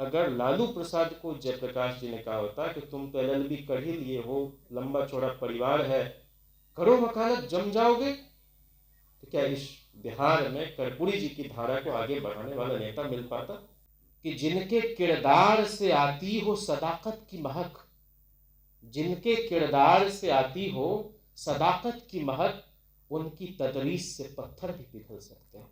अगर लालू प्रसाद को जयप्रकाश जी ने कहा होता कि तुम तो LLB कर ही लिए हो, लंबा चौड़ा परिवार है, करो वकालत, जम जाओगे, तो क्या इस बिहार में कर्पूरी जी की धारा को आगे बढ़ाने वाला नेता मिल पाता? कि जिनके किरदार से आती हो सदाकत की महक, जिनके किरदार से आती हो सदाकत की महक, उनकी तदरीस से पत्थर भी पिघल सकते हैं।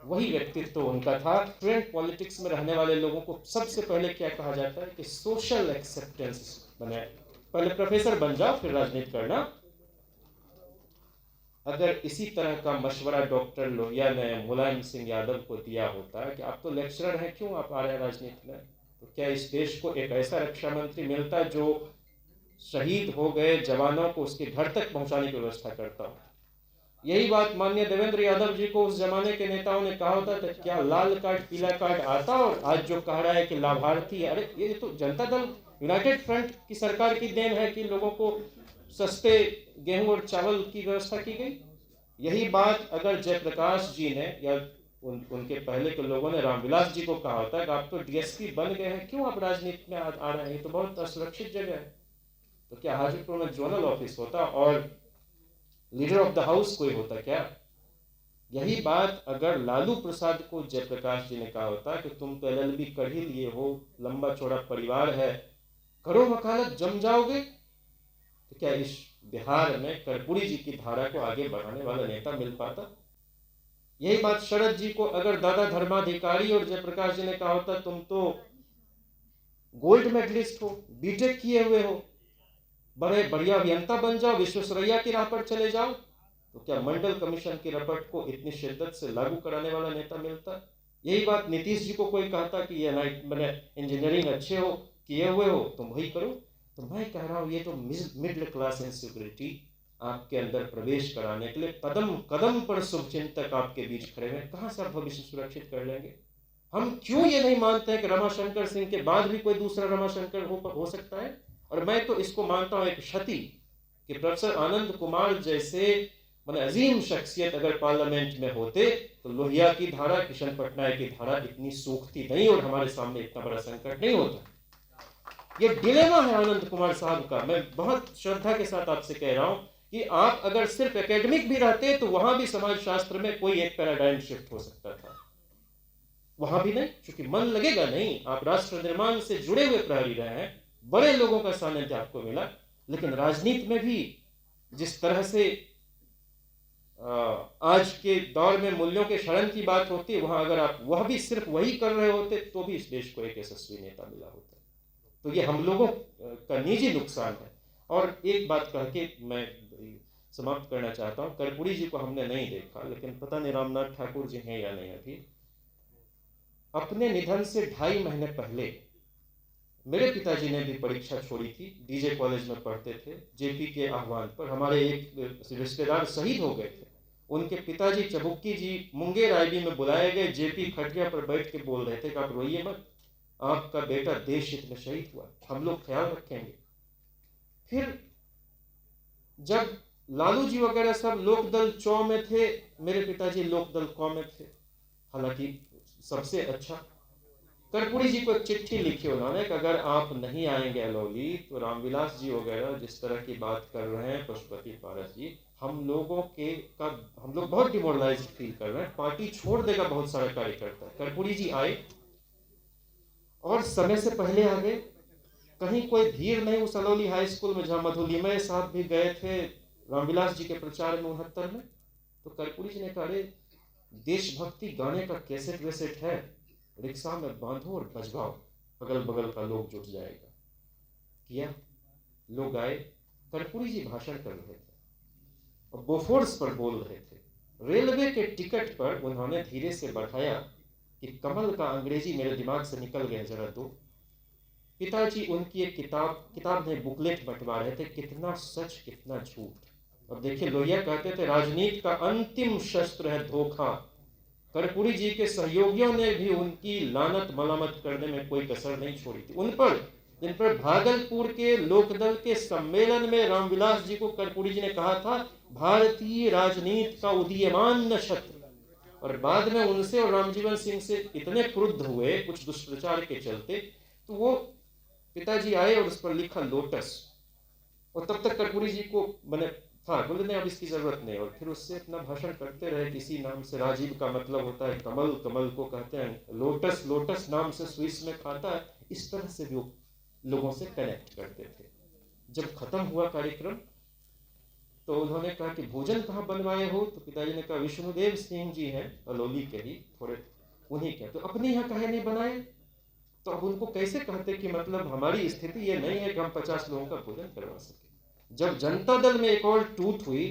वही व्यक्तित्व तो उनका था। ट्रेंड पॉलिटिक्स में रहने वाले लोगों को सबसे पहले क्या कहा जाता है कि सोशल एक्सेप्टेंस बने, पहले प्रोफेसर बन जाओ फिर राजनीति करना। अगर इसी तरह का मशवरा डॉक्टर लोहिया ने मुलायम सिंह यादव को दिया होता कि आप तो लेक्चरर हैं, क्यों आप आ रहे हैं राजनीति में, तो क्या इस देश को एक ऐसा रक्षा मंत्री मिलता जो शहीद हो गए जवानों को उसके घर तक पहुंचाने की व्यवस्था करता हो। यही बात माननीय देवेंद्र यादव जी को उस जमाने के नेताओं ने कहा होता तो क्या लाल कार्ड पीला कार्ड आता। और आज जो कह रहा है कि लाभार्थी, अरे ये तो जनता दल यूनाइटेड फ्रंट की सरकार की देन है कि लोगों को सस्ते गेहूं और चावल की व्यवस्था की गई। यही बात अगर जयप्रकाश जी ने या उनके पहले के लोगों ने रामविलास जी को कहा होता कि आप तो DSP बन गए हैं, क्यों आप राजनीति में आ रहे हैं, ये तो बहुत असुरक्षित जगह है, तो क्या हाजीपुर में जोनल ऑफिस होता और लीडर ऑफ द हाउस कोई होता क्या? यही बात अगर लालू प्रसाद को जयप्रकाश जी ने कहा होता कि तुम तो LLB कर ही लिए हो, लंबा चौड़ा परिवार है, करो वकालत, जम जाओगे, तो क्या इस बिहार में कर्पूरी जी की धारा को आगे बढ़ाने वाला नेता मिल पाता? यही बात शरद जी को अगर दादा धर्माधिकारी और जयप्रकाश जी ने कहा होता तुम तो गोल्ड मेडलिस्ट हो, BTech किए हुए हो, बड़े बढ़िया अभियंता बन जाओ, विश्वेश्वरैया की राह पर चले जाओ, तो क्या मंडल कमीशन की रिपोर्ट को इतनी शिद्दत से लागू कराने वाला नेता मिलता? यही बात नीतीश जी को कोई कहता कि ये मैंने इंजीनियरिंग अच्छे हो, किए हुए हो, तुम वही करो। तो मैं कह रहा हूँ ये तो मिडिल क्लास इंसिक्योरिटी आपके अंदर प्रवेश कराने के लिए कदम कदम पर शुभचिंतक आपके बीच खड़े हैं, कहाँ से आप भविष्य सुरक्षित कर लेंगे? हम क्यों ये नहीं मानते हैं कि रमाशंकर सिंह के बाद भी कोई दूसरा रमाशंकर हो सकता है? और मैं तो इसको मानता हूं एक क्षति कि प्रोफेसर आनंद कुमार जैसे माने अजीम शख्सियत अगर पार्लियामेंट में होते तो लोहिया की धारा, किशन पटनायक की धारा इतनी सूखती नहीं और हमारे सामने इतना बड़ा संकट नहीं होता। ये डिलेमा है आनंद कुमार साहब का। मैं बहुत श्रद्धा के साथ आपसे कह रहा हूं कि आप अगर सिर्फ एकेडमिक भी रहते तो वहां भी समाज शास्त्र में कोई एक पैराडाइम शिफ्ट हो सकता था, वहां भी नहीं, क्योंकि मन लगेगा नहीं। आप राष्ट्र निर्माण से जुड़े हुए प्रहरी रहे हैं, बड़े लोगों का सानिध्य आपको मिला, लेकिन राजनीति में भी जिस तरह से आज के दौर में मूल्यों के क्षरण की बात होती है, वहां अगर आप वह भी सिर्फ वही कर रहे होते तो भी इस देश को एक यशस्वी नेता मिला होता। तो ये हम लोगों का निजी नुकसान है। और एक बात कह के मैं समाप्त करना चाहता हूं, कर्पूरी जी को हमने नहीं देखा, लेकिन पता नहीं रामनाथ ठाकुर जी हैं या नहीं। अभी अपने निधन से 2.5 महीने पहले मेरे पिताजी ने भी परीक्षा छोड़ी थी, DJ कॉलेज में पढ़ते थे। JP के आह्वान पर हमारे एक रिश्तेदार शहीद हो गए थे, उनके पिताजी चबुक्की जी मुंगेर IB में बुलाए गए। JP खटिया पर बैठ के बोल रहे थे कि आप रोइए मत, आपका बेटा देश हित में शहीद हुआ, हम लोग ख्याल रखेंगे। फिर जब लालू जी वगैरह सब लोकदल चौ में थे, मेरे पिताजी लोकदल कौ में थे। हालांकि सबसे अच्छा कर्पूरी जी को एक चिट्ठी लिखी उन्होंने कि अगर आप नहीं आएंगे अलौली तो रामविलास जी वगैरह जिस तरह की बात कर रहे हैं, पशुपति पारस जी, हम लोग बहुत डिमोरलाइज फील कर रहे हैं, पार्टी छोड़ देगा बहुत सारा कार्यकर्ता। कर्पूरी जी आए और समय से पहले आ गए, कहीं कोई भीड़ नहीं उस अलौली हाई स्कूल में जहां मधुलिमय साहब भी गए थे रामविलास जी के प्रचार में 69 में। तो कर्पूरी जी ने कहा अरे देशभक्ति गाने का कैसेट वैसेट है, रिक्शा में बांधो और बजवाओ, अगल बगल का लोग जुट जाएगा। किया, लोग आए, कर्पूरी जी भाषण कर रहे थे और बोफोर्स पर बोल रहे थे। रेलवे के टिकट पर उन्होंने धीरे से बढ़ाया कि कमल का अंग्रेजी मेरे दिमाग से निकल गया, जरा दो। पिताजी उनकी एक किताब में बुकलेट बंटवा रहे थे, कितना सच कितना झूठ। और देखिए लोहिया कहते थे राजनीति का अंतिम शस्त्र है धोखा। कर्पूरी जी के सहयोगियों ने भी उनकी लानत मलामत करने में कोई कसर नहीं छोड़ी थी। जिन पर भागलपुर के लोकदल के सम्मेलन में रामविलास जी को कर्पूरी जी ने कहा था भारतीय राजनीति का उदीयमान नक्षत्र, और बाद में उनसे और रामजीवन सिंह से इतने क्रुद्ध हुए कुछ दुष्प्रचार के चलते, तो वो पिताजी आए और उस पर लिखा लोटस, और तब तक कर्पूरी जी को मैंने हाँ बोले नहीं अब इसकी जरूरत नहीं, और फिर उससे अपना भाषण करते रहे किसी नाम से। राजीव का मतलब होता है कमल, कमल को कहते हैं लोटस, लोटस नाम से स्विस में खाता है। इस तरह से वो लोगों से कनेक्ट करते थे। जब खत्म हुआ कार्यक्रम तो उन्होंने कहा कि भोजन कहाँ बनवाए हो, तो पिताजी ने कहा विष्णुदेव सिंह जी हैं अलोली के ही, थोड़े उन्हीं के, तो अपने यहाँ कहे नहीं बनाए। तो अब उनको कैसे कहते कि मतलब हमारी स्थिति ये नहीं है कि हम 50 लोगों का भोजन करवा सके। जब जनता दल में एक और टूट हुई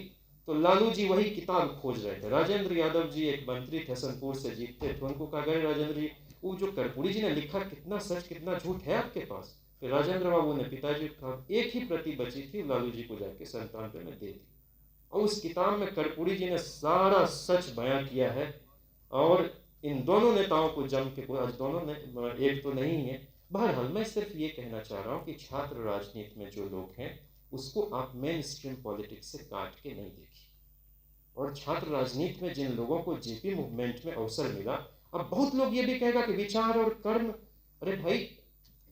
तो लालू जी वही किताब खोज रहे थे। राजेंद्र यादव जी एक मंत्री थे, हसनपुर से जीतते थे, उनको कहा गया राजेंद्र जी वो जो कर्पूरी जी ने लिखा कितना सच कितना झूठ है आपके पास। फिर राजेंद्र बाबू ने पिताजी को कहा, एक ही प्रति बची थी, लालू जी को जाके 97 में दे दी, और उस किताब में कर्पूरी जी ने सारा सच बयां किया है। और इन दोनों नेताओं को जम के, आज दोनों ने एक तो नहीं है। बहरहाल मैं सिर्फ ये कहना चाह रहा हूँ कि छात्र राजनीति में जो लोग हैं उसको आप मेन स्ट्रीम पॉलिटिक्स से काट के नहीं देखिए। और छात्र राजनीति में जिन लोगों को जेपी मूवमेंट में अवसर मिला, अब बहुत लोग ये भी कहेगा कि विचार और कर्म, अरे भाई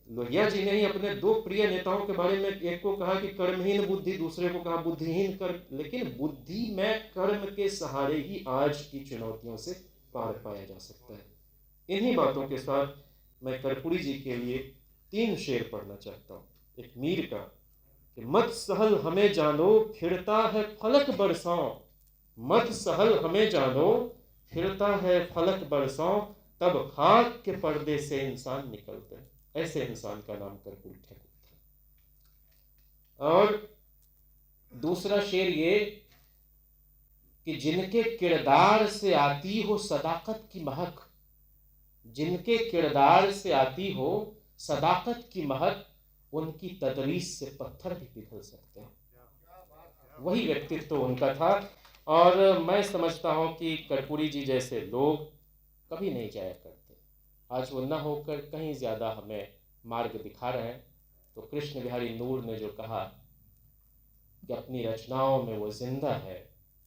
लोहिया जी ने ही अपने दो प्रिय नेताओं के बारे में एक को कहा कि कर्महीन बुद्धि, दूसरे को कहा बुद्धिहीन कर्म, लेकिन बुद्धि में कर्म के सहारे ही आज की चुनौतियों से पार पाया जा सकता है। इन्हीं बातों के साथ मैं कर्पूरी जी के लिए 3 शेर पढ़ना चाहता हूँ। एक मीर का कि मत सहल हमें जानो फिरता है फलक बरसाओ, मत सहल हमें जानो फिरता है फलक बरसाओ, तब खाक के पर्दे से इंसान निकलते हैं। ऐसे इंसान का नाम कर्पूरी ठाकुर था। और दूसरा शेर ये कि जिनके किरदार से आती हो सदाकत की महक, जिनके किरदार से आती हो सदाकत की महक, उनकी तदरीस से पत्थर भी पिघल सकते हैं। वही व्यक्तित्व तो उनका था। और मैं समझता हूं कि कर्पूरी जी जैसे लोग कभी नहीं जाया करते। आज वो न होकर कहीं ज़्यादा हमें मार्ग दिखा रहे हैं। तो कृष्ण बिहारी नूर ने जो कहा कि अपनी रचनाओं में वो जिंदा है,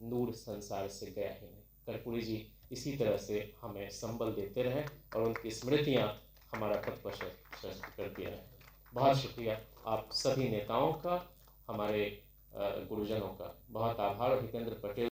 नूर संसार से गया ही नहीं। कर्पूरी जी इसी तरह से हमें संबल देते रहे और उनकी स्मृतियाँ हमारा पथ प्रशस्त करती रहें। बहुत शुक्रिया आप सभी नेताओं का, हमारे गुरुजनों का बहुत आभार। और हितेंद्र पटेल